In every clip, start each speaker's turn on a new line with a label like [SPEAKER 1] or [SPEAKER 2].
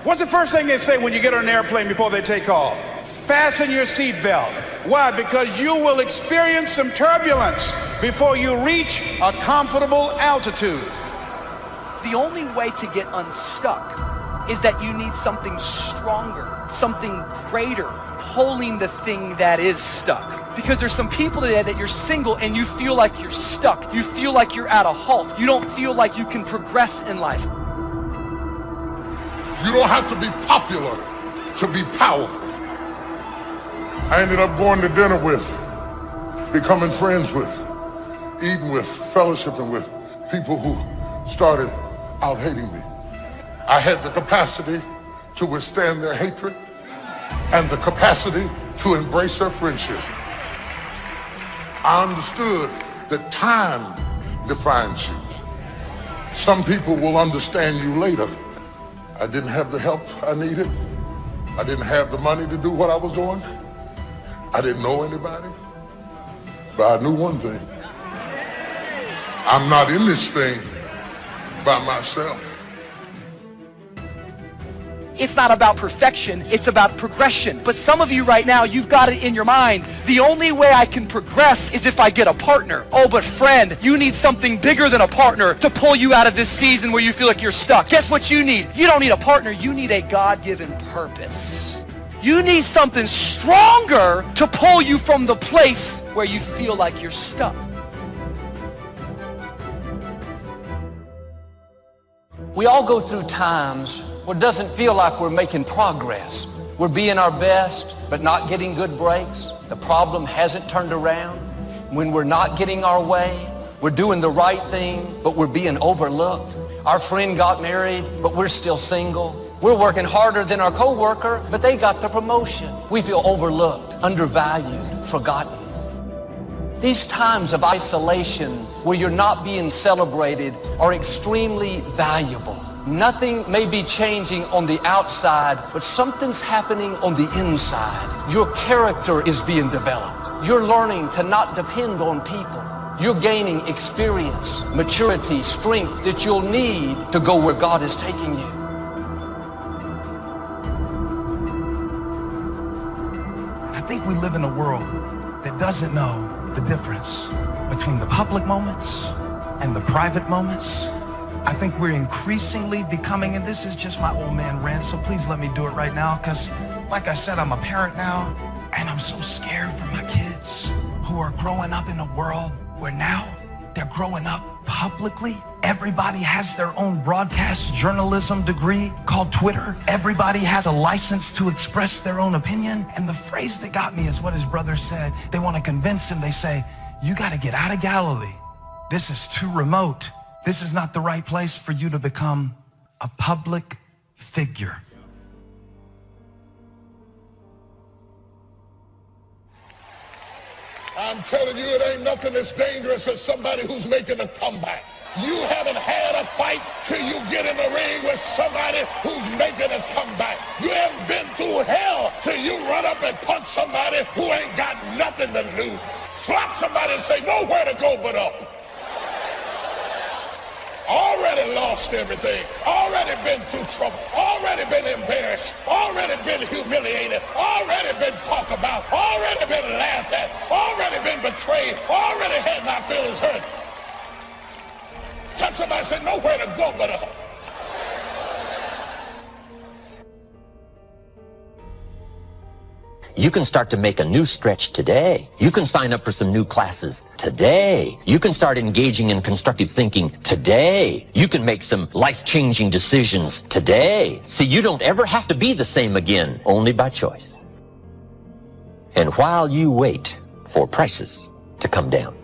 [SPEAKER 1] What's the first thing they say when you get on an airplane before they take off? Fasten your seatbelt. Why? Because you will experience some turbulence before you reach a comfortable altitude.
[SPEAKER 2] The only way to get unstuck is that you need something stronger, something greater, pulling the thing that is stuck. Because there's some people today that you're single and you feel like you're stuck. You feel like you're at a halt. You don't feel like you can progress in life.
[SPEAKER 3] You don't have to be popular to be powerful. I ended up going to dinner with, becoming friends with, eating with, fellowshipping with people who started out hating me. I had the capacity to withstand their hatred and the capacity to embrace their friendship. I understood that time defines you. Some people will understand you later. I didn't have the help I needed. I didn't have the money to do what I was doing. I didn't know anybody. But I knew one thing. I'm not in this thing by myself.
[SPEAKER 2] It's not about perfection, it's about progression. But some of you right now, you've got it in your mind. The only way I can progress is if I get a partner. Oh, but friend, you need something bigger than a partner to pull you out of this season where you feel like you're stuck. Guess what you need? You don't need a partner, you need a God-given purpose. You need something stronger to pull you from the place where you feel like you're stuck.
[SPEAKER 4] We all go through times where it doesn't feel like we're making progress. We're being our best, but not getting good breaks. The problem hasn't turned around. When we're not getting our way, we're doing the right thing, but we're being overlooked. Our friend got married, but we're still single. We're working harder than our coworker, but they got the promotion. We feel overlooked, undervalued, forgotten. These times of isolation where you're not being celebrated are extremely valuable. Nothing may be changing on the outside, but something's happening on the inside. Your character is being developed. You're learning to not depend on people. You're gaining experience, maturity, strength that you'll need to go where God is taking you.
[SPEAKER 5] I think we live in a world that doesn't know the difference between the public moments and the private moments. I think we're increasingly becoming, and this is just my old man rant, so please let me do it right now, because like I said, I'm a parent now, and I'm so scared for my kids who are growing up in a world where now they're growing up publicly. Everybody has their own broadcast journalism degree called Twitter. Everybody has a license to express their own opinion. And the phrase that got me is what his brother said. They want to convince him. They say, you got to get out of Galilee. This is too remote. This is not the right place for you to become a public figure.
[SPEAKER 3] I'm telling you, it ain't nothing as dangerous as somebody who's making a comeback. You haven't had a fight till you get in the ring with somebody who's making a comeback. You haven't been through hell till you run up and punch somebody who ain't got nothing to lose. Slap somebody and say, nowhere to go but up. Already lost everything, already been through trouble, already been embarrassed, already been humiliated, already been talked about, already been laughed at, already been betrayed, already had my feelings hurt. Tell somebody, say, nowhere to go but up.
[SPEAKER 6] You can start to make a new stretch today. You can sign up for some new classes today. You can start engaging in constructive thinking today. You can make some life-changing decisions today. See, you don't ever have to be the same again, only by choice. And while you wait for prices to come down,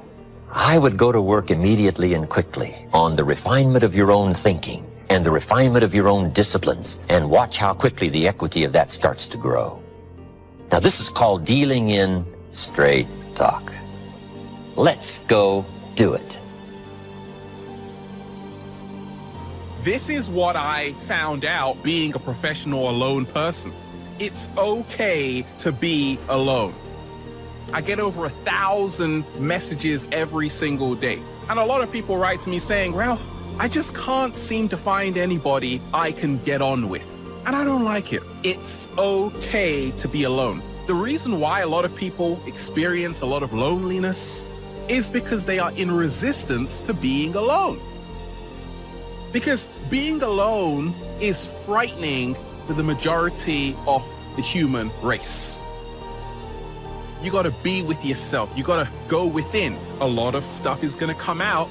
[SPEAKER 6] I would go to work immediately and quickly on the refinement of your own thinking and the refinement of your own disciplines, and watch how quickly the equity of that starts to grow. Now, this is called dealing in straight talk. Let's go do it.
[SPEAKER 7] This is what I found out being a professional alone person. It's okay to be alone. I get over 1,000 messages every single day. And a lot of people write to me saying, Ralph, I just can't seem to find anybody I can get on with. And I don't like it. It's okay to be alone. The reason why a lot of people experience a lot of loneliness is because they are in resistance to being alone. Because being alone is frightening for the majority of the human race. You gotta be with yourself. You gotta go within. A lot of stuff is gonna come out.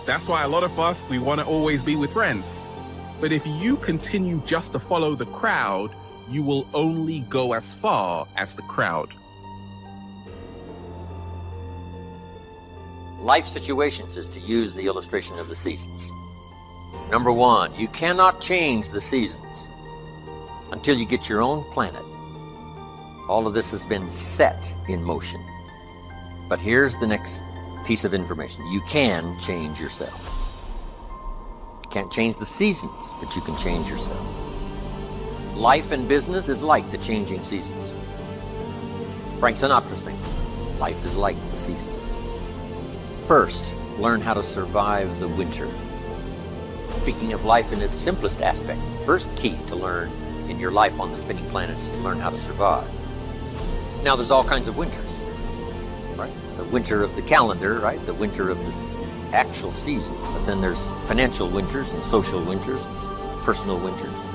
[SPEAKER 7] That's why a lot of us, we wanna always be with friends. But if you continue just to follow the crowd, you will only go as far as the crowd.
[SPEAKER 6] Life situations is to use the illustration of the seasons. Number one, you cannot change the seasons until you get your own planet. All of this has been set in motion. But here's the next piece of information. You can change yourself. You can't change the seasons, but you can change yourself. Life and business is like the changing seasons. Frank Sinatra sang, life is like the seasons. First, learn how to survive the winter. Speaking of life in its simplest aspect, the first key to learn in your life on the spinning planet is to learn how to survive. Now, there's all kinds of winters, right? The winter of the calendar, right? The winter of this actual season. But then there's financial winters and social winters, personal winters.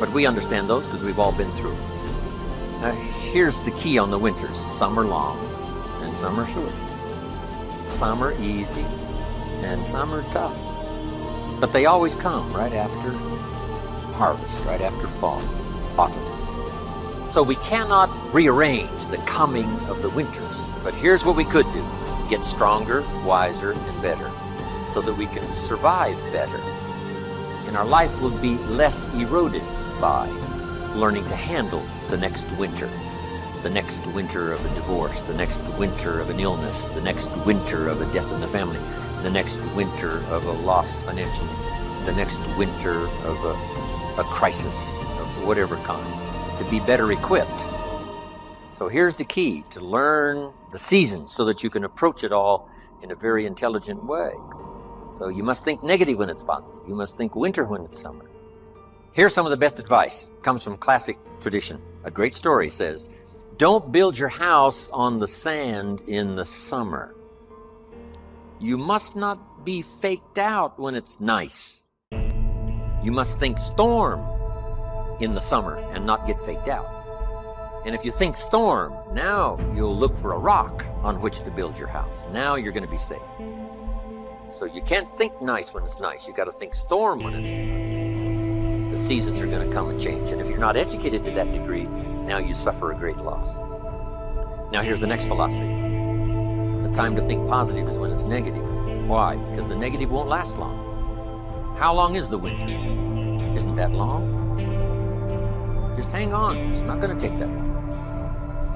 [SPEAKER 6] But we understand those because we've all been through them. Now, here's the key on the winters. Some are long and some are short. Some are easy and some are tough. But they always come right after harvest, right after fall, autumn. So we cannot rearrange the coming of the winters. But here's what we could do. Get stronger, wiser, and better so that we can survive better. And our life will be less eroded by learning to handle the next winter. The next winter of a divorce, the next winter of an illness, the next winter of a death in the family, the next winter of a loss financially, the next winter of a crisis of whatever kind, to be better equipped. So here's the key, to learn the seasons so that you can approach it all in a very intelligent way. So you must think negative when it's positive. You must think winter when it's summer. Here's some of the best advice. It comes from classic tradition. A great story says, don't build your house on the sand in the summer. You must not be faked out when it's nice. You must think storm in the summer and not get faked out. And if you think storm, now you'll look for a rock on which to build your house. Now you're going to be safe. So you can't think nice when it's nice. You got to think storm when it's nice. The seasons are going to come and change. And if you're not educated to that degree, now you suffer a great loss. Now here's the next philosophy. The time to think positive is when it's negative. Why? Because the negative won't last long. How long is the winter? Isn't that long? Just hang on. It's not going to take that long.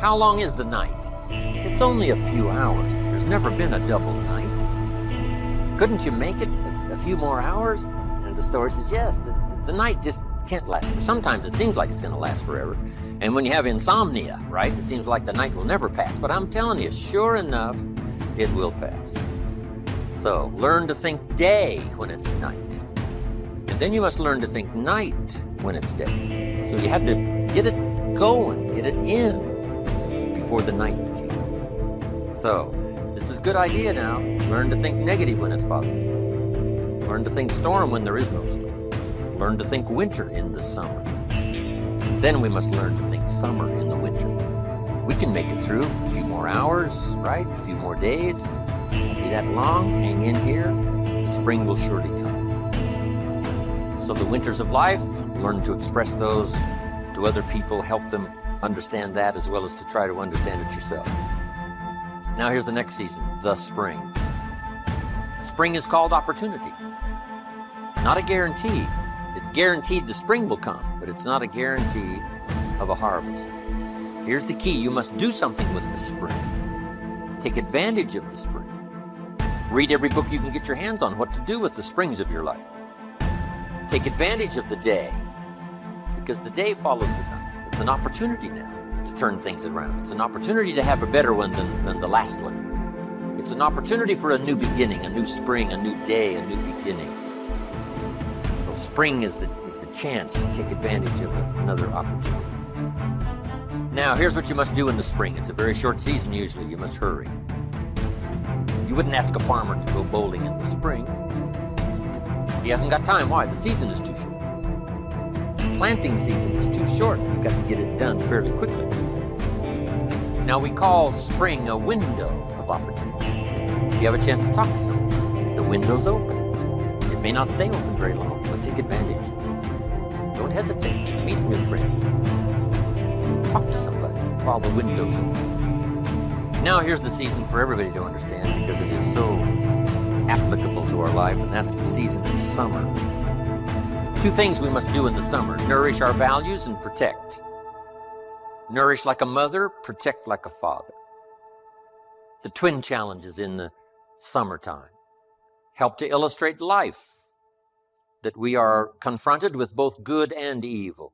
[SPEAKER 6] How long is the night? It's only a few hours. There's never been a double night. Couldn't you make it a few more hours? And the story says, yes, the night just can't last. Sometimes it seems like it's going to last forever. And when you have insomnia, right, it seems like the night will never pass. But I'm telling you, sure enough, it will pass. So learn to think day when it's night. And then you must learn to think night when it's day. So you have to get it going, get it in before the night came. So this is a good idea now. Learn to think negative when it's positive. Learn to think storm when there is no storm. Learn to think winter in the summer. Then we must learn to think summer in the winter. We can make it through a few more hours, right? A few more days. Won't be that long. Hang in here. The spring will surely come. So the winters of life, learn to express those to other people, help them understand that as well as to try to understand it yourself. Now here's the next season, the spring. Spring is called opportunity. Not a guarantee. It's guaranteed the spring will come, but it's not a guarantee of a harvest. Here's the key. You must do something with the spring. Take advantage of the spring. Read every book you can get your hands on what to do with the springs of your life. Take advantage of the day, because the day follows the night. It's an opportunity now to turn things around. It's an opportunity to have a better one than the last one. It's an opportunity for a new beginning, a new spring, a new day, a new beginning. Spring is the chance to take advantage of another opportunity. Now, here's what you must do in the spring. It's a very short season usually. You must hurry. You wouldn't ask a farmer to go bowling in the spring. He hasn't got time. Why? The season is too short. Planting season is too short. You've got to get it done fairly quickly. Now, we call spring a window of opportunity. If you have a chance to talk to someone, the window's open. It may not stay open very long, so take advantage. Don't hesitate. Meet a new friend. Talk to somebody while the window's open. Now, here's the season for everybody to understand because it is so applicable to our life, and that's the season of summer. Two things we must do in the summer: nourish our values and protect. Nourish like a mother, protect like a father. The twin challenges in the summertime help to illustrate life, that we are confronted with both good and evil.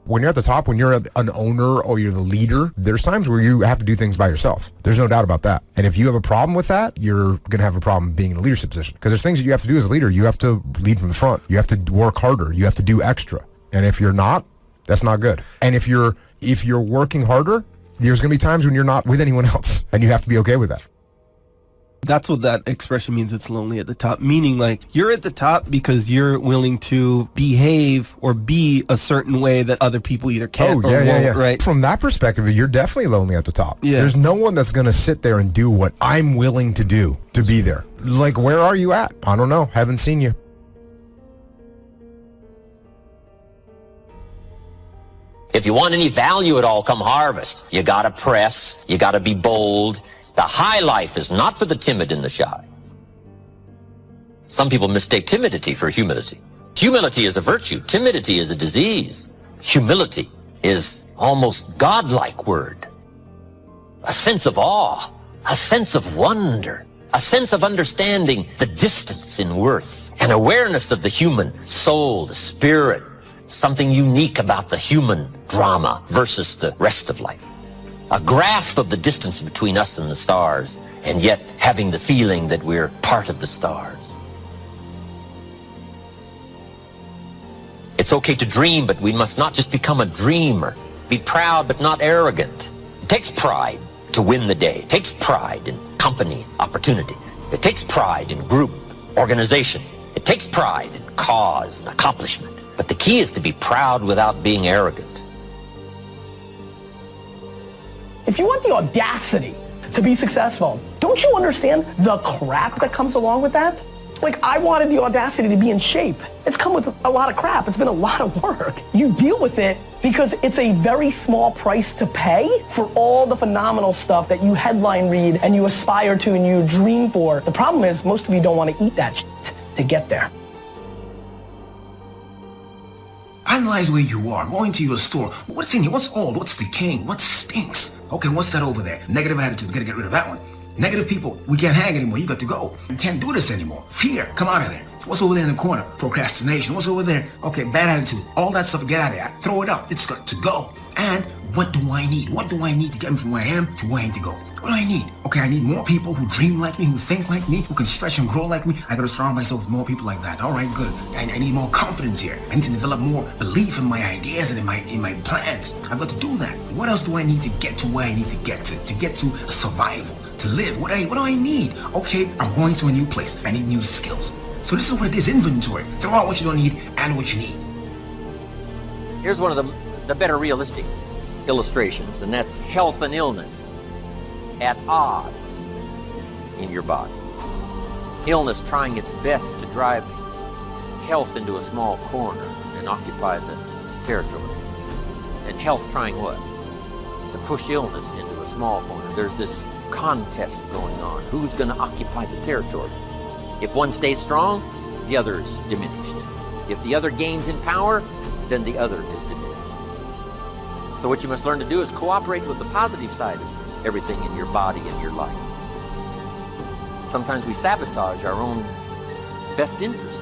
[SPEAKER 8] When you're at the top, when you're an owner or you're the leader, there's times where you have to do things by yourself. There's no doubt about that. And if you have a problem with that, you're going to have a problem being in a leadership position. Because there's things that you have to do as a leader. You have to lead from the front. You have to work harder. You have to do extra. And if you're not, that's not good. And if you're working harder, there's going to be times when you're not with anyone else. And you have to be okay with that.
[SPEAKER 9] That's what that expression means. It's lonely at the top, meaning like you're at the top because you're willing to behave or be a certain way that other people either can't or won't, right?
[SPEAKER 8] From that perspective, you're definitely lonely at the top.
[SPEAKER 9] Yeah.
[SPEAKER 8] There's no one that's going to sit there and do what I'm willing to do to be there. Like, where are you at? I don't know. Haven't seen you.
[SPEAKER 6] If you want any value at all, come harvest. You gotta press, you gotta be bold. The high life is not for the timid and the shy. Some people mistake timidity for humility. Humility is a virtue. Timidity is a disease. Humility is almost godlike word. A sense of awe, a sense of wonder, a sense of understanding the distance in worth, an awareness of the human soul, the spirit, something unique about the human drama versus the rest of life. A grasp of the distance between us and the stars, and yet having the feeling that we're part of the stars. It's okay to dream, but we must not just become a dreamer. Be proud, but not arrogant. It takes pride to win the day. It takes pride in company, opportunity. It takes pride in group, organization. It takes pride in cause and accomplishment. But the key is to be proud without being arrogant.
[SPEAKER 10] If you want the audacity to be successful, don't you understand the crap that comes along with that? Like, I wanted the audacity to be in shape. It's come with a lot of crap. It's been a lot of work. You deal with it because it's a very small price to pay for all the phenomenal stuff that you headline read and you aspire to and you dream for. The problem is most of you don't want to eat that shit to get there.
[SPEAKER 11] Analyze where you are. Go into your store. What's in here? What's old? What's decaying? What stinks? Okay, what's that over there? Negative attitude. You gotta get rid of that one. Negative people. We can't hang anymore. You got to go. You can't do this anymore. Fear. Come out of there. What's over there in the corner? Procrastination. What's over there? Okay, bad attitude. All that stuff, get out of there. Throw it out. It's got to go. And what do I need? What do I need to get me from where I am to where I need to go? What do I need? Okay, I need more people who dream like me, who think like me, who can stretch and grow like me. I gotta surround myself with more people like that. All right, good. I need more confidence here. I need to develop more belief in my ideas and in my plans. I've got to do that. What else do I need to get to where I need to get to survival, to live? What do I need? Okay, I'm going to a new place. I need new skills. So this is what it is, inventory. Throw out what you don't need and what you need.
[SPEAKER 6] Here's one of the better realistic illustrations, and that's health and illness at odds in your body. Illness trying its best to drive health into a small corner and occupy the territory. And health trying what? To push illness into a small corner. There's this contest going on. Who's going to occupy the territory? If one stays strong, the other is diminished. If the other gains in power, then the other is diminished. So what you must learn to do is cooperate with the positive side of everything in your body and your life. Sometimes we sabotage our own best interest.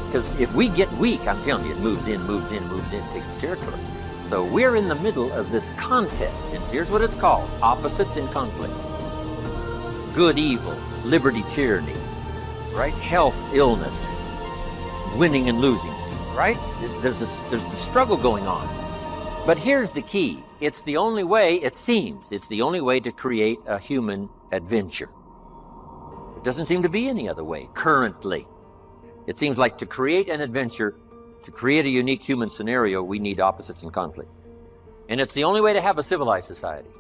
[SPEAKER 6] Because if we get weak, I'm telling you, it moves in, takes the territory. So we're in the middle of this contest, and here's what it's called: opposites in conflict. Good, evil, liberty, tyranny, right? Health, illness, winning and losing, right? There's the struggle going on. But here's the key. It's the only way, it seems, it's the only way to create a human adventure. It doesn't seem to be any other way currently. It seems like to create an adventure, to create a unique human scenario, we need opposites and conflict. And it's the only way to have a civilized society.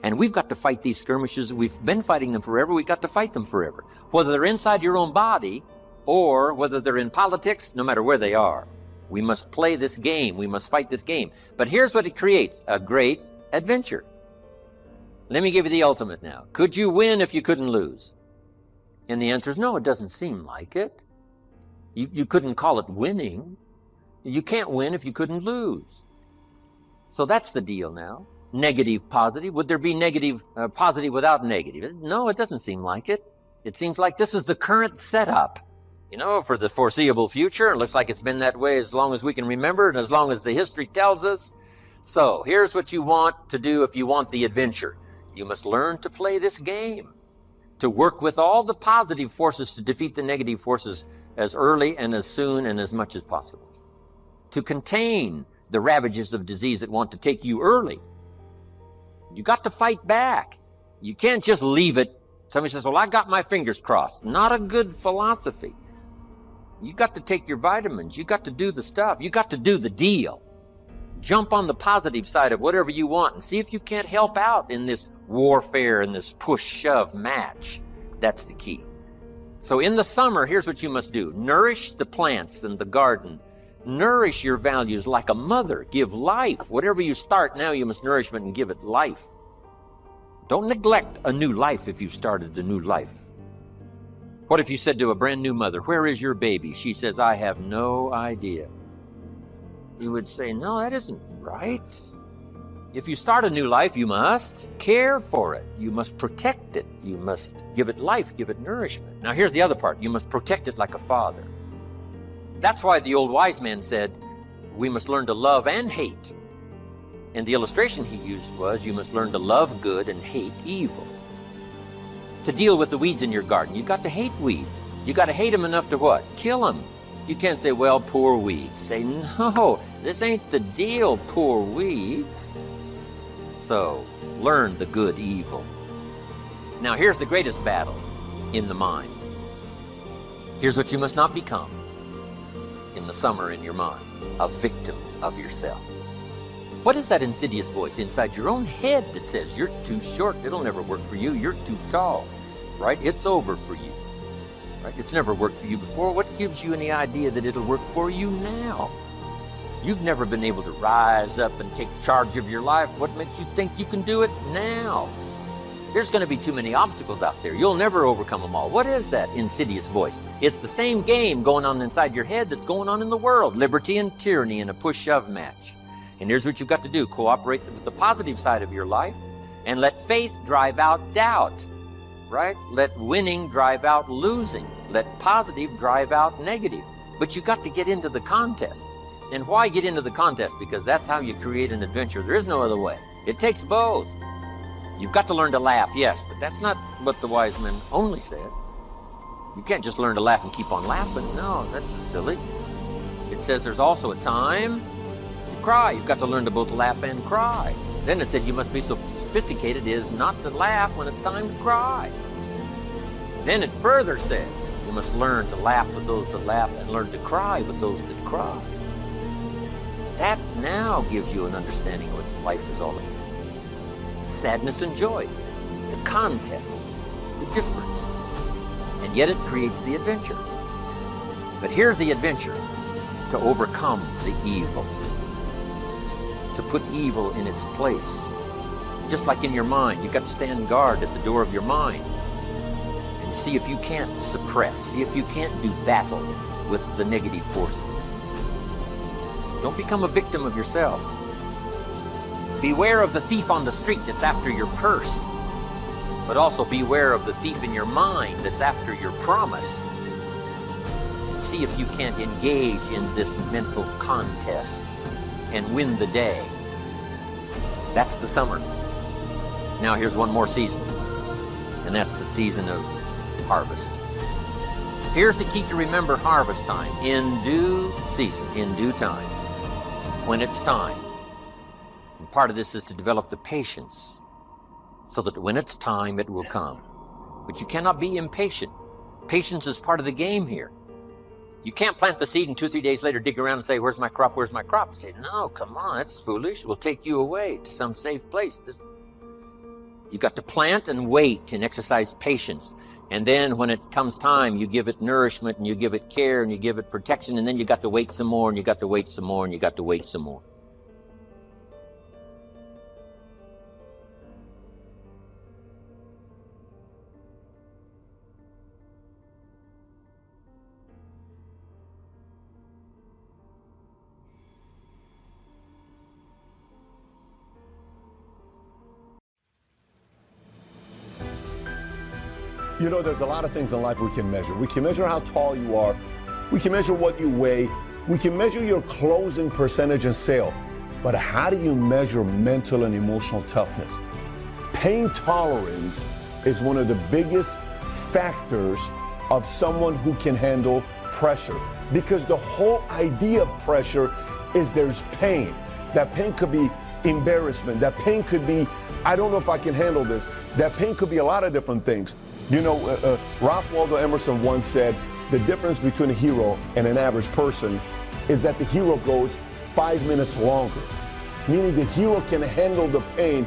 [SPEAKER 6] And we've got to fight these skirmishes. We've been fighting them forever. We've got to fight them forever. Whether they're inside your own body or whether they're in politics, no matter where they are. We must play this game. We must fight this game. But here's what it creates, a great adventure. Let me give you the ultimate now. Could you win if you couldn't lose? And the answer is no, it doesn't seem like it. You couldn't call it winning. You can't win if you couldn't lose. So that's the deal now. Negative, positive. Would there be negative, positive without negative? No, it doesn't seem like it. It seems like this is the current setup, you know, for the foreseeable future. It looks like it's been that way as long as we can remember and as long as the history tells us. So here's what you want to do if you want the adventure. You must learn to play this game, to work with all the positive forces to defeat the negative forces as early and as soon and as much as possible, to contain the ravages of disease that want to take you early. You got to fight back. You can't just leave it. Somebody says, well, I got my fingers crossed. Not a good philosophy. You got to take your vitamins. You got to do the stuff. You got to do the deal. Jump on the positive side of whatever you want and see if you can't help out in this warfare, in this push-shove match. That's the key. So in the summer, here's what you must do. Nourish the plants and the garden. Nourish your values like a mother. Give life. Whatever you start now, you must nourish it and give it life. Don't neglect a new life if you've started a new life. What if you said to a brand new mother, where is your baby? She says, I have no idea. You would say, no, that isn't right. If you start a new life, you must care for it. You must protect it. You must give it life, give it nourishment. Now here's the other part. You must protect it like a father. That's why the old wise man said, we must learn to love and hate. And the illustration he used was, you must learn to love good and hate evil. To deal with the weeds in your garden, you got to hate weeds. You got to hate them enough to what? Kill them. You can't say, well, poor weeds. Say, no, this ain't the deal, poor weeds. So, learn the good evil. Now, here's the greatest battle in the mind. Here's what you must not become in the summer in your mind. A victim of yourself. What is that insidious voice inside your own head that says, you're too short, it'll never work for you, you're too tall, right? It's over for you, right? It's never worked for you before. What gives you any idea that it'll work for you now? You've never been able to rise up and take charge of your life. What makes you think you can do it now? There's going to be too many obstacles out there. You'll never overcome them all. What is that insidious voice? It's the same game going on inside your head that's going on in the world. Liberty and tyranny in a push-shove match. And here's what you've got to do. Cooperate with the positive side of your life and let faith drive out doubt, right? Let winning drive out losing. Let positive drive out negative. But you got to get into the contest. And why get into the contest? Because that's how you create an adventure. There is no other way. It takes both. You've got to learn to laugh, yes, but that's not what the wise men only said. You can't just learn to laugh and keep on laughing. No, that's silly. It says there's also a time to cry. You've got to learn to both laugh and cry. Then it said you must be so sophisticated as not to laugh when it's time to cry. Then it further says you must learn to laugh with those that laugh and learn to cry with those that cry. That now gives you an understanding of what life is all about. Sadness and joy, the contest, the difference. And yet it creates the adventure. But here's the adventure: to overcome the evil, to put evil in its place. Just like in your mind, you've got to stand guard at the door of your mind and see if you can't suppress, see if you can't do battle with the negative forces. Don't become a victim of yourself. Beware of the thief on the street that's after your purse, but also beware of the thief in your mind that's after your promise. See if you can't engage in this mental contest and win the day. That's the summer. Now here's one more season, and that's the season of harvest. Here's the key to remember harvest time. In due season, in due time, when it's time. And part of this is to develop the patience so that when it's time, it will come. But you cannot be impatient. Patience is part of the game here. You can't plant the seed and 2-3 days later dig around and say, where's my crop, where's my crop? You say, no, come on, that's foolish. We'll take you away to some safe place. You got to plant and wait and exercise patience. And then when it comes time, you give it nourishment and you give it care and you give it protection, and then you got to wait some more and you got to wait some more and you got to wait some more.
[SPEAKER 12] You know, there's a lot of things in life we can measure. We can measure how tall you are. We can measure what you weigh. We can measure your closing percentage in sale. But how do you measure mental and emotional toughness? Pain tolerance is one of the biggest factors of someone who can handle pressure. Because the whole idea of pressure is there's pain. That pain could be embarrassment. That pain could be, I don't know if I can handle this. That pain could be a lot of different things. You know, Ralph Waldo Emerson once said, the difference between a hero and an average person is that the hero goes 5 minutes longer. Meaning the hero can handle the pain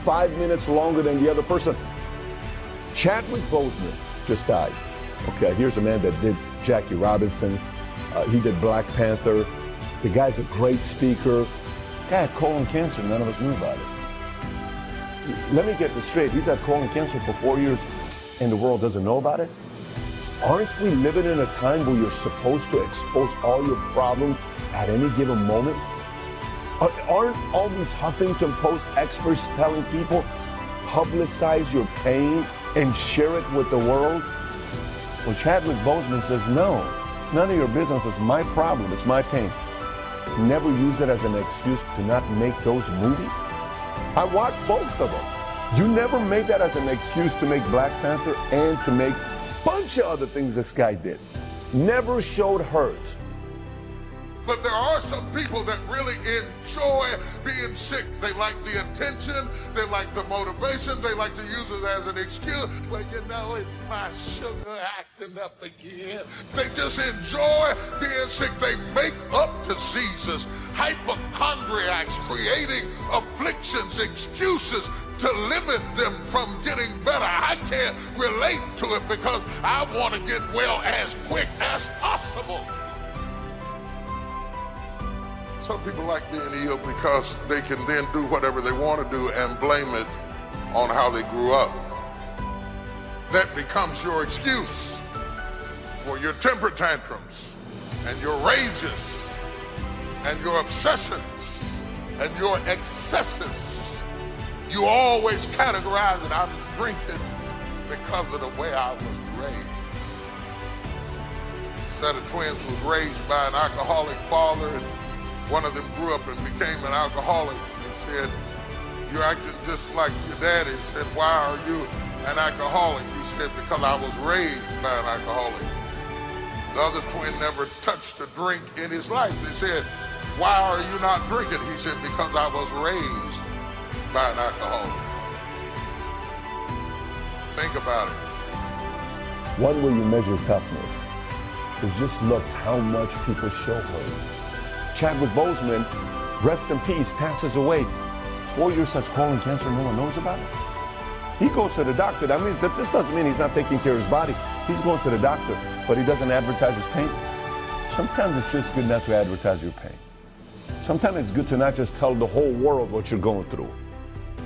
[SPEAKER 12] 5 minutes longer than the other person. Chadwick Boseman just died. Okay, here's a man that did Jackie Robinson. He did Black Panther. The guy's a great speaker. Guy had colon cancer, none of us knew about it. Let me get this straight. He's had colon cancer for 4 years. And the world doesn't know about it? Aren't we living in a time where you're supposed to expose all your problems at any given moment? Aren't all these Huffington Post experts telling people, publicize your pain and share it with the world? Well, Chadwick Boseman says, no, it's none of your business, it's my problem, it's my pain. Never use it as an excuse to not make those movies. I watched both of them. You never made that as an excuse to make Black Panther and to make a bunch of other things this guy did. Never showed hurt.
[SPEAKER 3] But there are some people that really enjoy being sick. They like the attention, they like the motivation, they like to use it as an excuse. Well, you know, it's my sugar acting up again. They just enjoy being sick. They make up diseases, hypochondriacs, creating afflictions, excuses to limit them from getting better. I can't relate to it because I want to get well as quick as possible. Some people like being ill because they can then do whatever they want to do and blame it on how they grew up. That becomes your excuse for your temper tantrums and your rages and your obsessions and your excesses. You always categorize it, I'm drinking because of the way I was raised. A set of twins was raised by an alcoholic father, and one of them grew up and became an alcoholic. He said, you're acting just like your daddy. He said, why are you an alcoholic? He said, because I was raised by an alcoholic. The other twin never touched a drink in his life. They said, why are you not drinking? He said, because I was raised by an alcoholic. Think about it.
[SPEAKER 12] One way you measure toughness is just look how much people show hurt. Chadwick Boseman, rest in peace, passes away. 4 years has colon cancer, no one knows about it. He goes to the doctor. That means that this doesn't mean he's not taking care of his body. He's going to the doctor, but he doesn't advertise his pain. Sometimes it's just good not to advertise your pain. Sometimes it's good to not just tell the whole world what you're going through.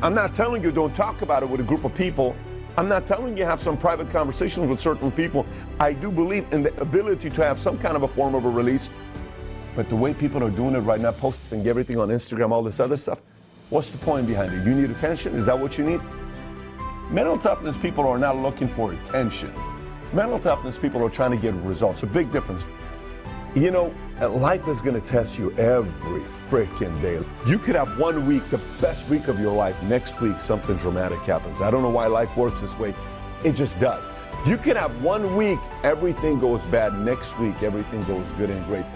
[SPEAKER 12] I'm not telling you don't talk about it with a group of people. I'm not telling you have some private conversations with certain people. I do believe in the ability to have some kind of a form of a release. But the way people are doing it right now, posting everything on Instagram, all this other stuff, what's the point behind it? You need attention? Is that what you need? Mental toughness people are not looking for attention. Mental toughness people are trying to get results. A big difference. You know, life is going to test you every freaking day. You could have 1 week, the best week of your life. Next week, something dramatic happens. I don't know why life works this way. It just does. You can have 1 week, everything goes bad. Next week, everything goes good and great.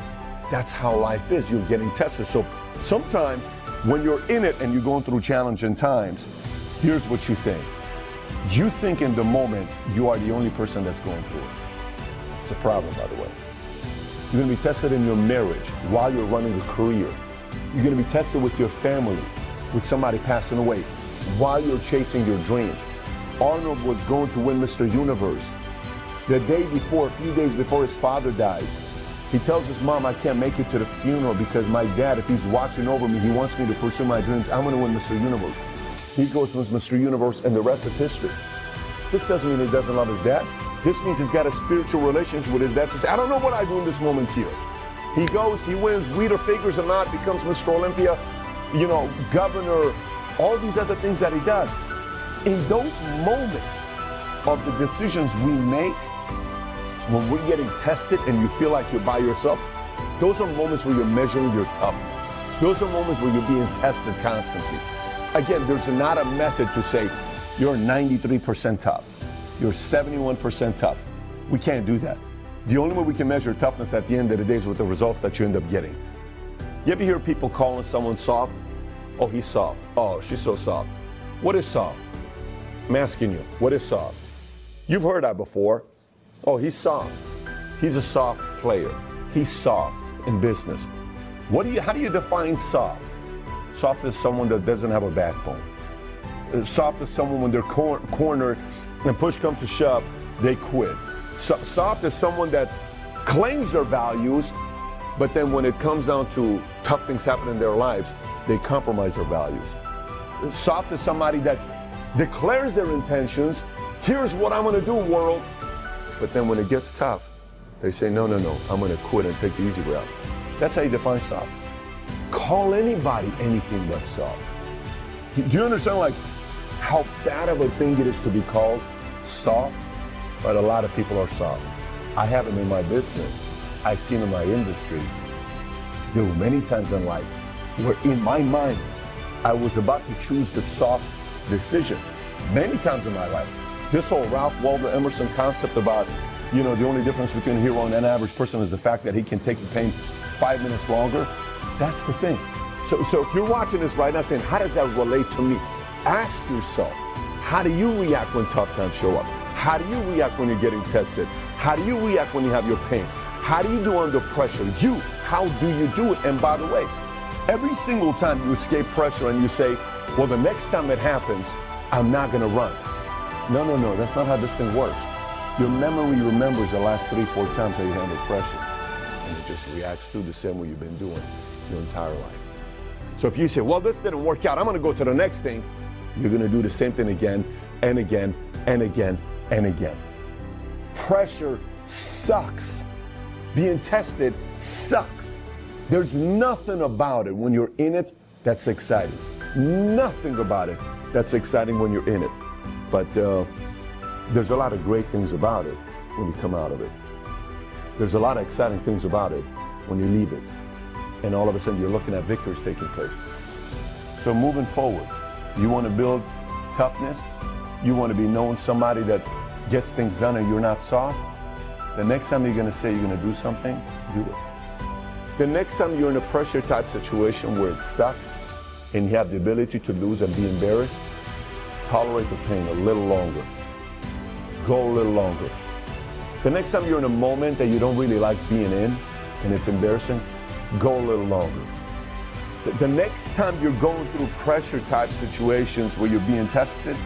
[SPEAKER 12] That's how life is. You're getting tested. So sometimes when you're in it and you're going through challenging times, here's what you think. You think in the moment you are the only person that's going through it. It's a problem, by the way. You're going to be tested in your marriage while you're running a career. You're going to be tested with your family, with somebody passing away, while you're chasing your dreams. Arnold was going to win Mr. Universe. The day before, a few days before his father dies, he tells his mom, I can't make it to the funeral because my dad, if he's watching over me, he wants me to pursue my dreams. I'm going to win Mr. Universe. He goes with Mr. Universe, and the rest is history. This doesn't mean he doesn't love his dad. This means he's got a spiritual relationship with his dad to say, I don't know what I do in this moment here. He goes, he wins, Rita figures or not, becomes Mr. Olympia, you know, governor, all these other things that he does. In those moments of the decisions we make, when we're getting tested and you feel like you're by yourself, those are moments where you're measuring your toughness. Those are moments where you're being tested constantly. Again, there's not a method to say you're 93% tough, you're 71% tough. We can't do that. The only way we can measure toughness at the end of the day is with the results that you end up getting. You ever hear people calling someone soft? Oh, he's soft. Oh, she's so soft. What is soft? I'm asking you, what is soft? You've heard that before. Oh, he's soft. He's a soft player. He's soft in business. How do you define soft? Soft is someone that doesn't have a backbone. Soft is someone when they're cornered and push comes to shove, they quit. Soft is someone that claims their values, but then when it comes down to tough things happen in their lives, they compromise their values. Soft is somebody that declares their intentions. Here's what I'm going to do, world. But then when it gets tough, they say, no, I'm going to quit and take the easy way out. That's how you define soft. Call anybody anything but soft. Do you understand, like, how bad of a thing it is to be called soft? But a lot of people are soft. I have them in my business. I've seen in my industry. There were many times in life where in my mind, I was about to choose the soft decision. Many times in my life. This whole Ralph Waldo Emerson concept about, you know, the only difference between a hero and an average person is the fact that he can take the pain 5 minutes longer. That's the thing. So if you're watching this right now saying, how does that relate to me? Ask yourself, how do you react when tough times show up? How do you react when you're getting tested? How do you react when you have your pain? How do you do under pressure? How do you do it? And by the way, every single time you escape pressure and you say, well, the next time it happens, I'm not going to run. No, that's not how this thing works. Your memory remembers the last 3-4 times how you handled pressure. And it just reacts to the same way you've been doing your entire life. So if you say, well, this didn't work out, I'm going to go to the next thing, you're going to do the same thing again and again and again and again. Pressure sucks. Being tested sucks. There's nothing about it when you're in it that's exciting. Nothing about it that's exciting when you're in it. But there's a lot of great things about it when you come out of it. There's a lot of exciting things about it when you leave it. And all of a sudden you're looking at victories taking place. So moving forward, you want to build toughness? You want to be known somebody that gets things done and you're not soft? The next time you're going to say you're going to do something, do it. The next time you're in a pressure type situation where it sucks and you have the ability to lose and be embarrassed, tolerate the pain a little longer. Go a little longer. The next time you're in a moment that you don't really like being in and it's embarrassing, go a little longer. The next time you're going through pressure type situations where you're being tested,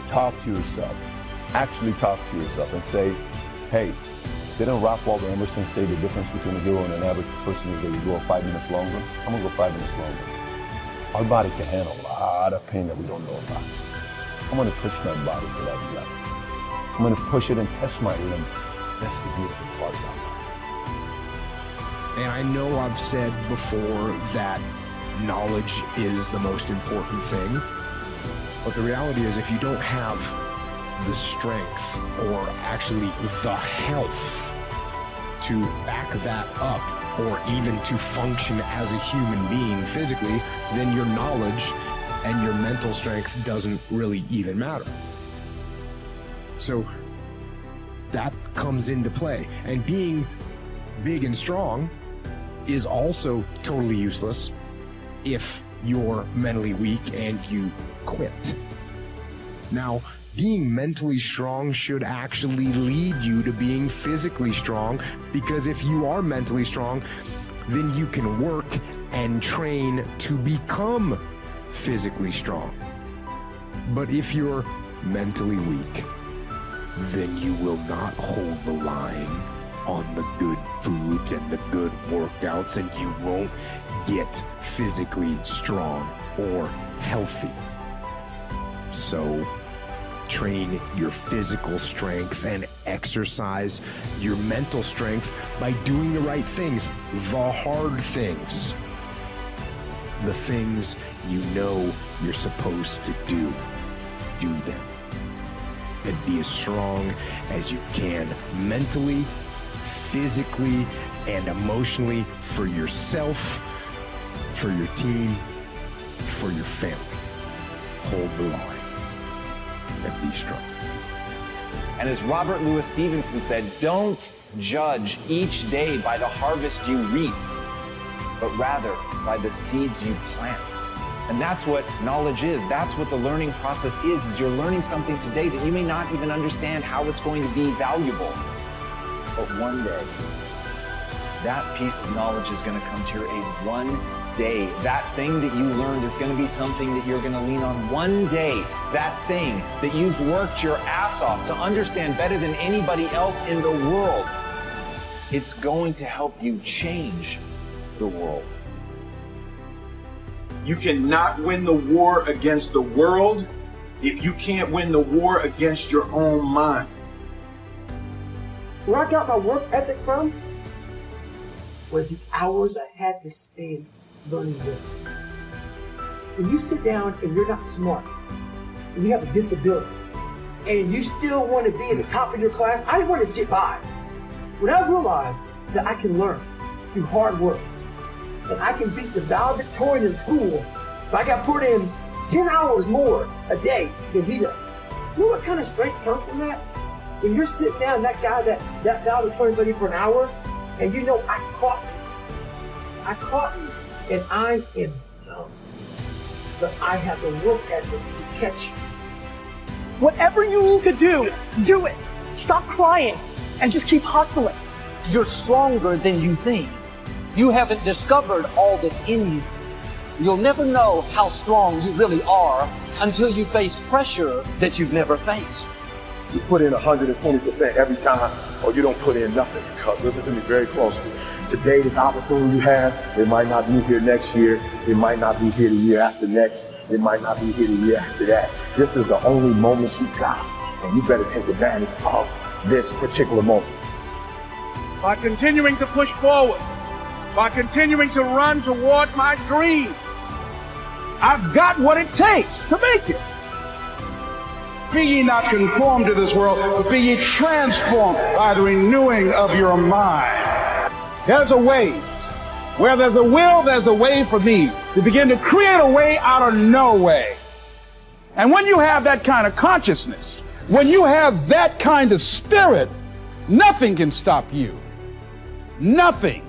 [SPEAKER 12] talk to yourself. Actually talk to yourself and say, hey, didn't Ralph Waldo Emerson say the difference between a hero and an average person is that you go 5 minutes longer? I'm going to go 5 minutes longer. Our body can handle a lot of pain that we don't know about. I'm going to push my body to that level. I'm going to push it and test my limits. That's the beautiful part about it.
[SPEAKER 13] And I know I've said before that knowledge is the most important thing. But the reality is if you don't have the strength or actually the health to back that up or even to function as a human being physically, then your knowledge and your mental strength doesn't really even matter. So that comes into play. And being big and strong is also totally useless if you're mentally weak and you quit. Now, being mentally strong should actually lead you to being physically strong, because if you are mentally strong, then you can work and train to become physically strong. But if you're mentally weak, then you will not hold the line on the good foods and the good workouts, and you won't get physically strong or healthy. So train your physical strength and exercise your mental strength by doing the right things, the hard things, the things you know you're supposed to do. Do them. And be as strong as you can mentally, physically, and emotionally for yourself, for your team, for your family. Hold the line and be strong.
[SPEAKER 14] And as Robert Louis Stevenson said, don't judge each day by the harvest you reap, but rather by the seeds you plant. And that's what knowledge is. That's what the learning process is you're learning something today that you may not even understand how it's going to be valuable. But one day, that piece of knowledge is going to come to your aid. One day, that thing that you learned is going to be something that you're going to lean on. One day, that thing that you've worked your ass off to understand better than anybody else in the world, it's going to help you change the world.
[SPEAKER 15] You cannot win the war against the world if you can't win the war against your own mind.
[SPEAKER 16] Where I got my work ethic from was the hours I had to spend learning this. When you sit down and you're not smart, and you have a disability, and you still want to be at the top of your class, I didn't want to just get by. When I realized that I can learn through hard work, and I can beat the valedictorian in school, but I got put in 10 hours more a day than he does. You know what kind of strength comes from that? When you're sitting down, that guy, that valedictorian studied for an hour, and you know I caught you, and I am dumb. But I have the work ethic to catch you.
[SPEAKER 10] Whatever you need to do, do it. Stop crying and just keep hustling.
[SPEAKER 4] You're stronger than you think. You haven't discovered all that's in you. You'll never know how strong you really are until you face pressure that you've never faced.
[SPEAKER 17] You put in 120% every time, or you don't put in nothing. Because listen to me very closely. Today, this opportunity you have, it might not be here next year. It might not be here the year after next. It might not be here the year after that. This is the only moment you got, and you better take advantage of this particular moment.
[SPEAKER 1] By continuing to push forward, by continuing to run towards my dream, I've got what it takes to make it. Be ye not conformed to this world, but be ye transformed by the renewing of your mind. There's a way. Where there's a will, there's a way for me to begin to create a way out of no way. And when you have that kind of consciousness, when you have that kind of spirit, nothing can stop you. Nothing.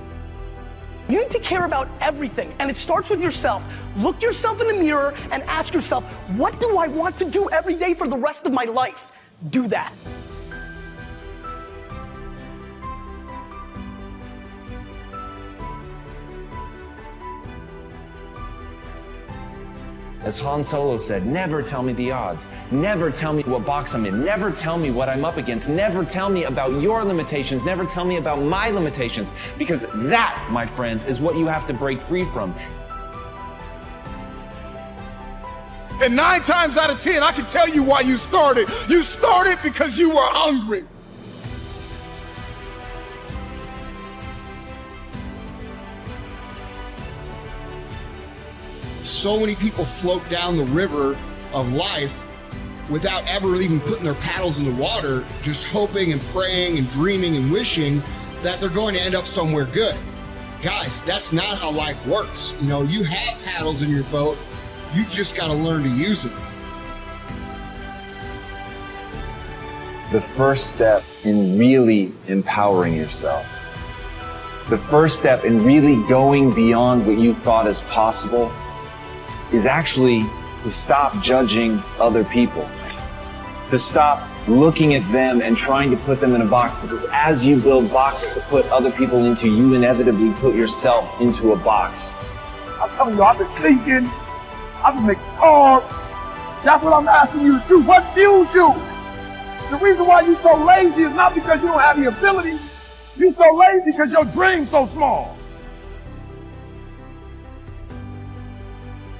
[SPEAKER 10] You need to care about everything, and it starts with yourself. Look yourself in the mirror and ask yourself, what do I want to do every day for the rest of my life? Do that.
[SPEAKER 14] As Han Solo said, never tell me the odds. Never tell me what box I'm in. Never tell me what I'm up against. Never tell me about your limitations. Never tell me about my limitations. Because that, my friends, is what you have to break free from.
[SPEAKER 15] And 9 times out of 10, I can tell you why you started. You started because you were hungry. So many people float down the river of life without ever even putting their paddles in the water, just hoping and praying and dreaming and wishing that they're going to end up somewhere good. Guys, that's not how life works. You know, you have paddles in your boat, you just got to learn to use them.
[SPEAKER 14] the first step in really empowering yourself. The first step in really going beyond what you thought is possible is actually to stop judging other people, to stop looking at them and trying to put them in a box, because as you build boxes to put other people into, you inevitably put yourself into a box.
[SPEAKER 1] I'm telling you, I've been thinking, I've been making calls. That's what I'm asking you to do. What fuels you? The reason why you're so lazy is not because you don't have the ability. You're so lazy because your dream's so small.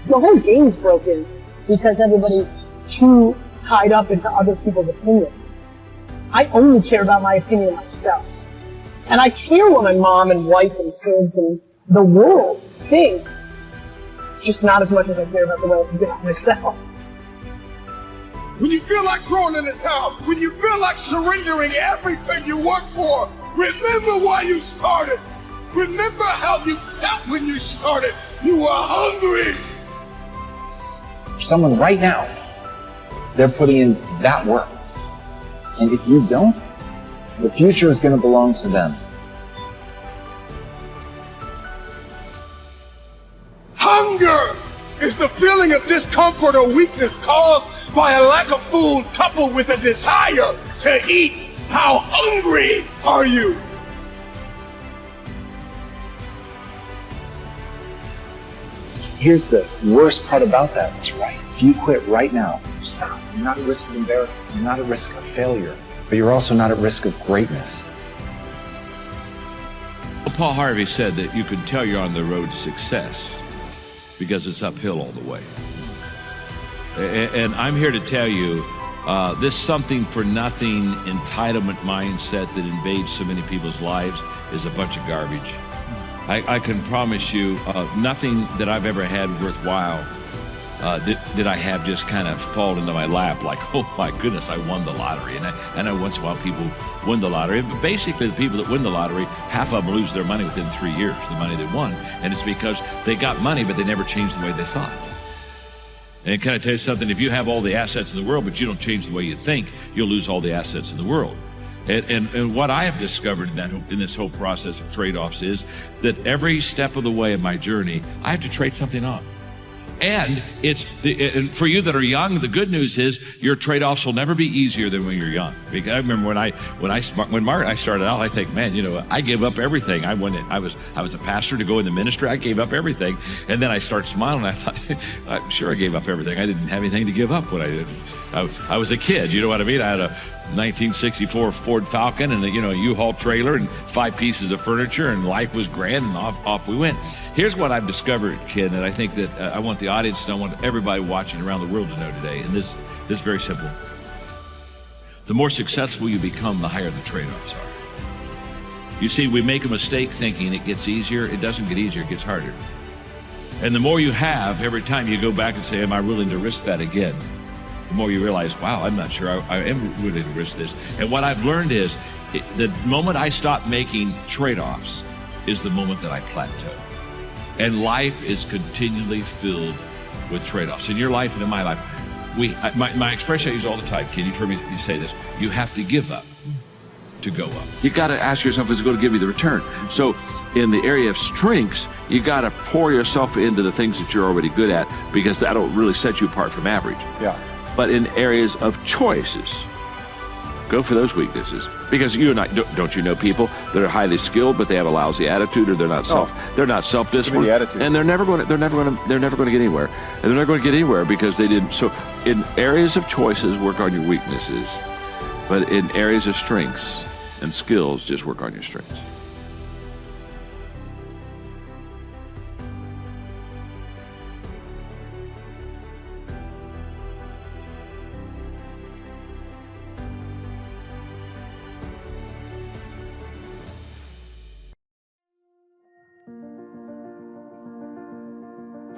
[SPEAKER 10] The whole game's broken because everybody's too tied up into other people's opinions. I only care about my opinion of myself. And I care what my mom and wife and kids and the world think, just not as much as I care about the way I feel about myself.
[SPEAKER 1] When you feel like throwing in the towel, when you feel like surrendering everything you worked for, remember why you started. Remember how you felt when you started. You were hungry.
[SPEAKER 14] Someone right now, they're putting in that work. And if you don't, the future is going to belong to them.
[SPEAKER 1] Hunger is the feeling of discomfort or weakness caused by a lack of food coupled with a desire to eat. How hungry are you?
[SPEAKER 14] Here's the worst part about that. It's right. If you quit right now, stop. You're not at risk of embarrassment. You're not at risk of failure. But you're also not at risk of greatness.
[SPEAKER 18] Paul Harvey said that you can tell you're on the road to success because it's uphill all the way. And I'm here to tell you, this something for nothing entitlement mindset that invades so many people's lives is a bunch of garbage. I can promise you, nothing that I've ever had worthwhile did I have just kind of fall into my lap like, oh my goodness, I won the lottery. And I know once in a while people win the lottery, but basically the people that win the lottery, half of them lose their money within 3 years, the money they won. And it's because they got money, but they never changed the way they thought. And can I tell you something? If you have all the assets in the world, but you don't change the way you think, you'll lose all the assets in the world. And what I have discovered in this whole process of trade-offs is that every step of the way of my journey, I have to trade something off. And and for you that are young, the good news is your trade-offs will never be easier than when you're young. Because I remember when Mark and I started out, I think, man, you know, I gave up everything. I was a pastor to go in the ministry. I gave up everything, and then I started smiling. I thought, I'm sure I gave up everything. I didn't have anything to give up when I did. I was a kid. You know what I mean? I had a 1964 Ford Falcon and a U-Haul trailer and 5 pieces of furniture, and life was grand, and off we went. Here's what I've discovered, kid, and I think that I want the audience to know, I want everybody watching around the world to know today, and this is very simple. The more successful you become, the higher the trade-offs are. You see, we make a mistake thinking it gets easier. It doesn't get easier, it gets harder. And the more you have, every time you go back and say, am I willing to risk that again? The more you realize, wow, I'm not sure I am willing to risk this. And what I've learned is the moment I stop making trade-offs is the moment that I plateau. And life is continually filled with trade-offs. In your life and in my life, my expression I use all the time, kid, you've heard me say this, you have to give up to go up. You got to ask yourself, is it going to give you the return? So in the area of strengths, you got to pour yourself into the things that you're already good at, because that'll really set you apart from average.
[SPEAKER 15] Yeah.
[SPEAKER 18] But in areas of choices, go for those weaknesses, because don't you know people that are highly skilled but they have a lousy attitude, or they're not self-disciplined, and they're never going to get anywhere, and they're not going to get anywhere because they didn't. So in areas of choices, work on your weaknesses, but in areas of strengths and skills, just work on your strengths.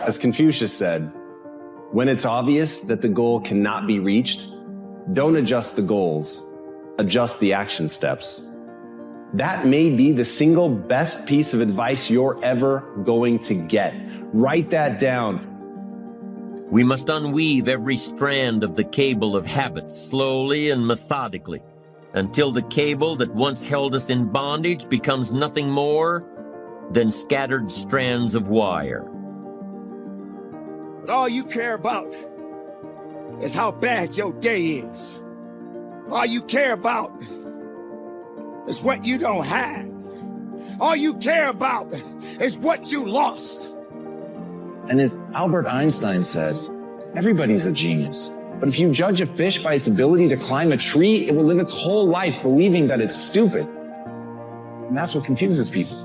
[SPEAKER 19] As Confucius said, when it's obvious that the goal cannot be reached, don't adjust the goals, adjust the action steps. That may be the single best piece of advice you're ever going to get. Write that down.
[SPEAKER 6] We must unweave every strand of the cable of habits slowly and methodically. until the cable that once held us in bondage becomes nothing more than scattered strands of wire.
[SPEAKER 20] But all you care about is how bad your day is. All you care about is what you don't have. All you care about is what you lost.
[SPEAKER 14] And as Albert Einstein said, everybody's a genius. But if you judge a fish by its ability to climb a tree, it will live its whole life believing that it's stupid. And that's what confuses people.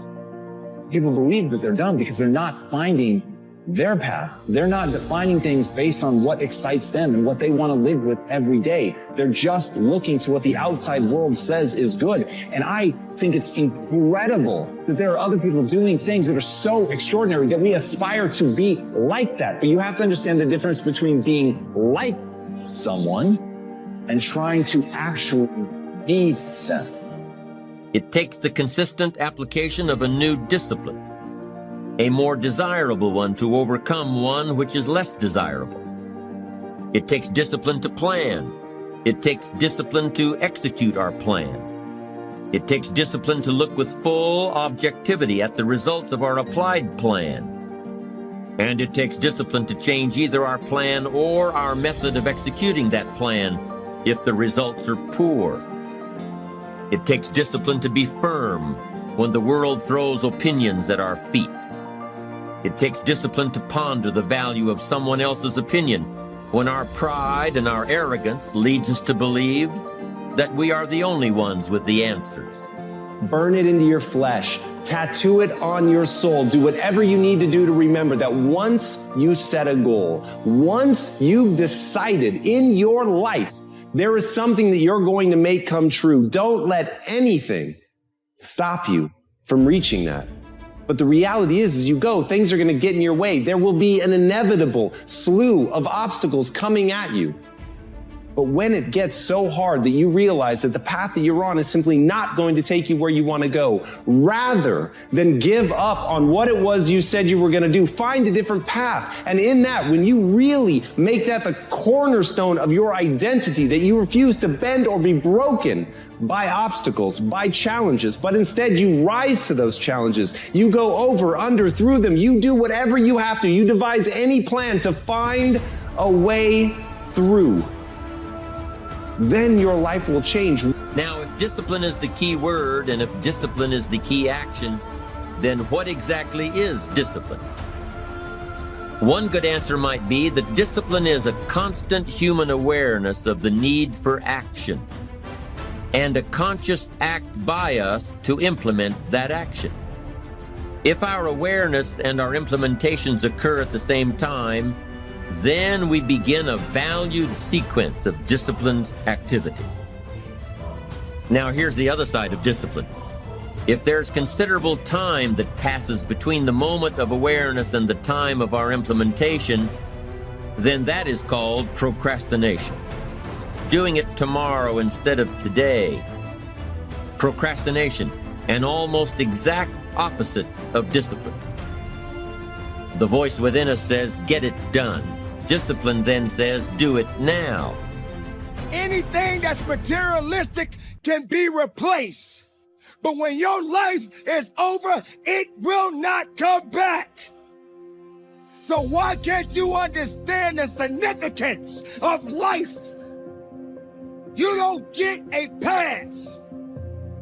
[SPEAKER 14] People believe that they're dumb because they're not finding their path. They're not defining things based on what excites them and what they want to live with every day. They're just looking to what the outside world says is good. And I think it's incredible that there are other people doing things that are so extraordinary that we aspire to be like that. But you have to understand the difference between being like someone and trying to actually be them.
[SPEAKER 6] It takes the consistent application of a new discipline, a more desirable one, to overcome one which is less desirable. It takes discipline to plan. It takes discipline to execute our plan. It takes discipline to look with full objectivity at the results of our applied plan. And it takes discipline to change either our plan or our method of executing that plan if the results are poor. It takes discipline to be firm when the world throws opinions at our feet. It takes discipline to ponder the value of someone else's opinion when our pride and our arrogance leads us to believe that we are the only ones with the answers.
[SPEAKER 19] Burn it into your flesh. Tattoo it on your soul. Do whatever you need to do to remember that once you set a goal, once you've decided in your life there is something that you're going to make come true, don't let anything stop you from reaching that. But the reality is, as you go, things are going to get in your way. There will be an inevitable slew of obstacles coming at you. But when it gets so hard that you realize that the path that you're on is simply not going to take you where you want to go, rather than give up on what it was you said you were going to do, find a different path. And in that, when you really make that the cornerstone of your identity, that you refuse to bend or be broken by obstacles, by challenges, but instead you rise to those challenges. You go over, under, through them. You do whatever you have to. You devise any plan to find a way through. Then your life will change.
[SPEAKER 6] Now, if discipline is the key word, and if discipline is the key action, then what exactly is discipline? One good answer might be that discipline is a constant human awareness of the need for action, and a conscious act by us to implement that action. If our awareness and our implementations occur at the same time, then we begin a valued sequence of disciplined activity. Now, here's the other side of discipline. If there's considerable time that passes between the moment of awareness and the time of our implementation, then that is called procrastination. Doing it tomorrow instead of today. Procrastination, an almost exact opposite of discipline. The voice within us says, get it done. Discipline then says, do it now.
[SPEAKER 20] Anything that's materialistic can be replaced. But when your life is over, it will not come back. So why can't you understand the significance of life? You don't get a pass.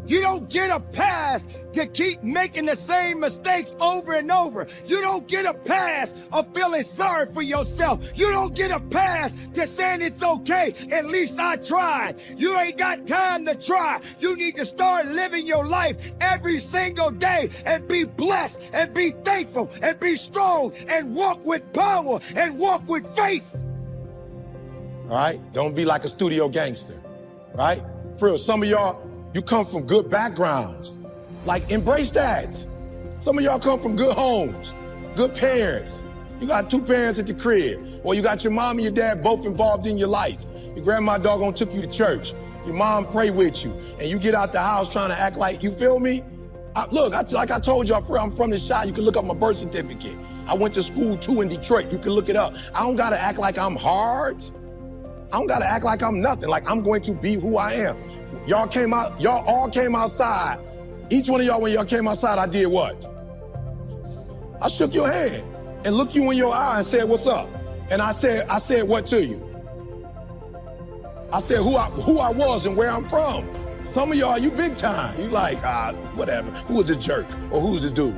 [SPEAKER 20] You don't get a pass to keep making the same mistakes over and over. You don't get a pass of feeling sorry for yourself. You don't get a pass to saying it's okay, at least I tried. You ain't got time to try. You need to start living your life every single day and be blessed and be thankful and be strong and walk with power and walk with faith.
[SPEAKER 21] All right? Don't be like a studio gangster, right? For real, some of y'all, you come from good backgrounds. Like, embrace that. Some of y'all come from good homes, good parents. You got two parents at the crib, or you got your mom and your dad both involved in your life. Your grandma doggone took you to church. Your mom prayed with you, and you get out the house trying to act like, you feel me? Like I told y'all, I'm from the Chi. You can look up my birth certificate. I went to school too in Detroit. You can look it up. I don't gotta act like I'm hard. I don't gotta act like I'm nothing. Like, I'm going to be who I am. Y'all all came outside. Each one of y'all, when y'all came outside, I did what? I shook your hand and looked you in your eye and said, what's up? And I said what to you? I said who I was and where I'm from. Some of y'all, you big time. You like, whatever. Who was this jerk? Or who's this dude?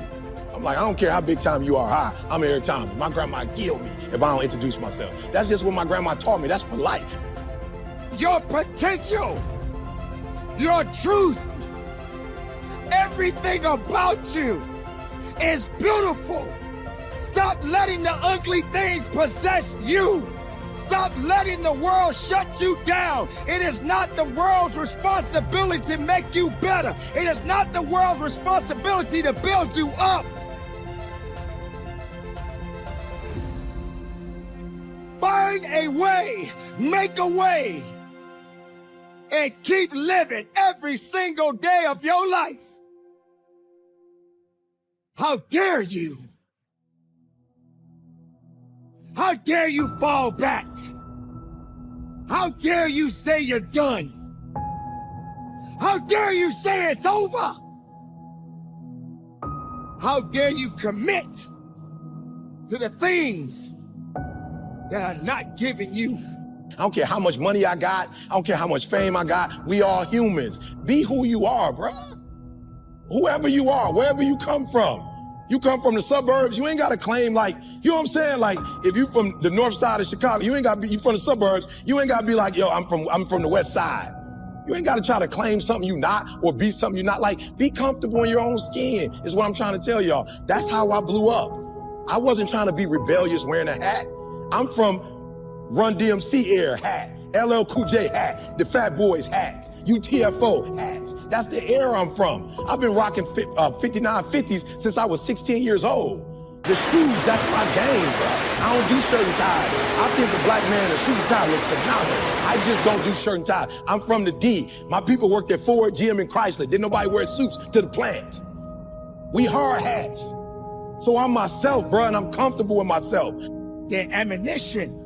[SPEAKER 21] I'm like, I don't care how big time you are. Hi, I'm Eric Thomas. My grandma killed me if I don't introduce myself. That's just what my grandma taught me. That's polite.
[SPEAKER 20] Your potential, your truth, everything about you is beautiful. Stop letting the ugly things possess you. Stop letting the world shut you down. It is not the world's responsibility to make you better. It is not the world's responsibility to build you up. Find a way, make a way, and keep living every single day of your life. How dare you? How dare you fall back? How dare you say you're done? How dare you say it's over? How dare you commit to the things that are not giving you?
[SPEAKER 21] I don't care how much money I got. I don't care how much fame I got. We all humans. Be who you are, bro. Whoever you are, wherever you come from. You come from the suburbs, you ain't got to claim like, you know what I'm saying? Like, if you from the north side of Chicago, you ain't got to be, you from the suburbs, you ain't got to be like, yo, I'm from the west side. You ain't got to try to claim something you not or be something you not. Like, be comfortable in your own skin is what I'm trying to tell y'all. That's how I blew up. I wasn't trying to be rebellious wearing a hat. I'm from Run DMC era hat, LL Cool J hat, the Fat Boys hats, UTFO hats. That's the era I'm from. I've been rocking 5950s since I was 16 years old. The shoes, that's my game, bro. I don't do shirt and tie. I think a black man in a suit and tie look phenomenal. I just don't do shirt and tie. I'm from the D. My people worked at Ford, GM, and Chrysler. Didn't nobody wear suits to the plant. We hard hats. So I'm myself, bro, and I'm comfortable with myself.
[SPEAKER 20] The ammunition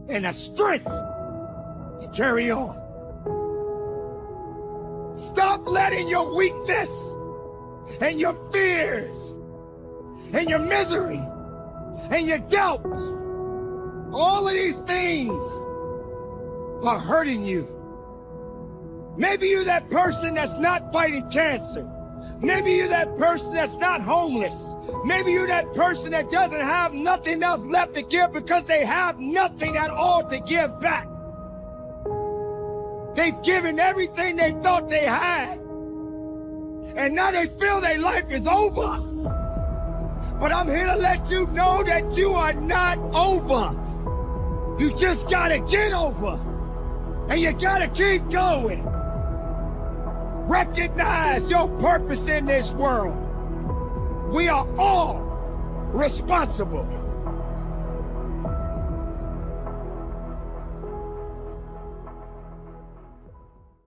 [SPEAKER 20] and the strength to carry on. Stop letting your weakness and your fears and your misery and your doubt, all of these things are hurting you. Maybe you're that person that's not fighting cancer. Maybe you're that person that's not homeless. Maybe you're that person that doesn't have nothing else left to give because they have nothing at all to give back. They've given everything they thought they had, and now they feel their life is over. But I'm here to let you know that you are not over. You just gotta get over, and you gotta keep going. Recognize your purpose in this world. We are all responsible